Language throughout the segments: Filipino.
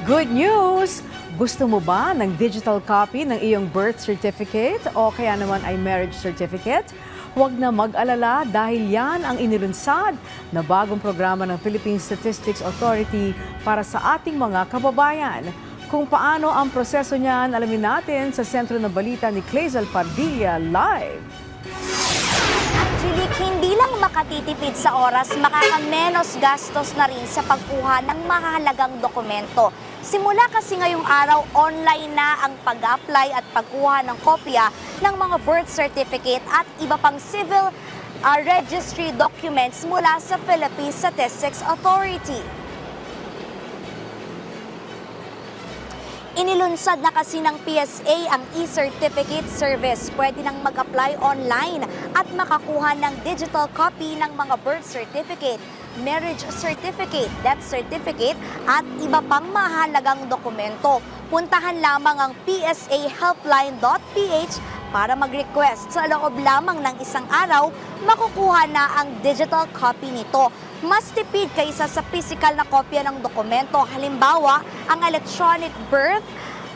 Good news! Gusto mo ba ng digital copy ng iyong birth certificate o kaya naman ay marriage certificate? Huwag na mag-alala dahil yan ang inilunsad na bagong programa ng Philippine Statistics Authority para sa ating mga kababayan. Kung paano ang proseso niyan, alamin natin sa Sentro ng Balita ni Clazel Pardilla live. Actually, hindi lang makatitipid sa oras, makakamenos gastos na rin sa pagkuha ng mahalagang dokumento. Simula kasi ngayong araw, online na ang pag-apply at pagkuha ng kopya ng mga birth certificate at iba pang civil registry documents mula sa Philippine Statistics Authority. Inilunsad na kasi ng PSA ang e-certificate service. Pwede nang mag-apply online at makakuha ng digital copy ng mga birth certificate, marriage certificate, death certificate at iba pang mahalagang dokumento. Puntahan lamang ang psahelpline.ph para mag-request. Sa loob lamang ng isang araw, makukuha na ang digital copy nito. Mas tipid kaysa sa physical na kopya ng dokumento. Halimbawa, ang electronic birth,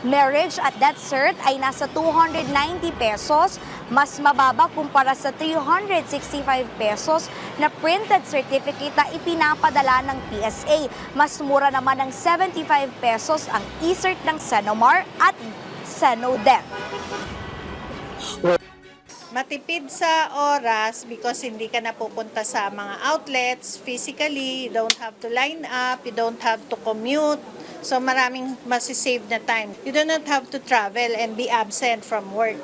marriage at death cert ay nasa 290 pesos, mas mababa kumpara sa 365 pesos na printed certificate na ipinapadala ng PSA. Mas mura naman ng 75 pesos ang e-cert ng Senomar at Senodef. Matipid sa oras because hindi ka na pupunta sa mga outlets physically, you don't have to line up, you don't have to commute. So maraming masisave na time. You do not have to travel and be absent from work.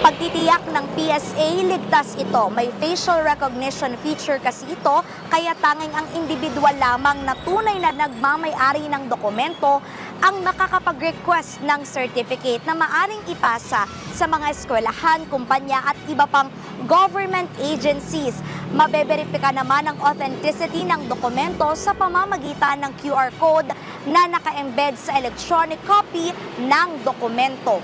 Pagtitiyak ng PSA, ligtas ito. May facial recognition feature kasi ito, kaya tanging ang individual lamang na tunay na nagmamay-ari ng dokumento ang makakapag-request ng certificate na maaring ipasa sa mga eskwelahan, kumpanya at iba pang government agencies. Mabeberipika naman ang authenticity ng dokumento sa pamamagitan ng QR code na naka-embed sa electronic copy ng dokumento.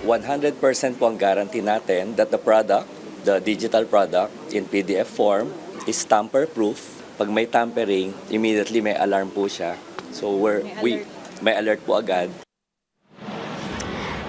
100% po ang guarantee natin that the product, the digital product in PDF form is tamper-proof. Pag may tampering, immediately may alarm po siya. So may alert po agad.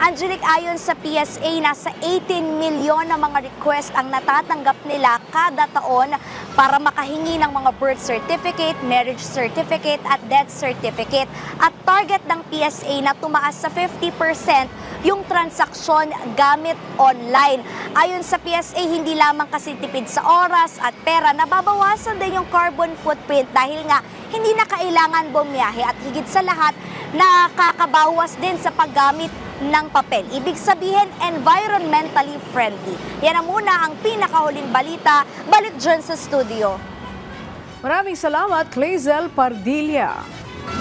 Angelic, ayon sa PSA, nasa 18 milyon na mga request ang natatanggap nila kada taon para makahingi ng mga birth certificate, marriage certificate at death certificate. At target ng PSA na tumaas sa 50% yung transaksyon gamit online. Ayon sa PSA, hindi lamang kasi tipid sa oras at pera, nababawasan din yung carbon footprint dahil nga hindi na kailangan bumiyahe at higit sa lahat, nakakabawas din sa paggamit ng papel. Ibig sabihin, environmentally friendly. Yan na muna ang pinakahuling balita. Balik dyan sa studio. Maraming salamat, Clazel Pardilla.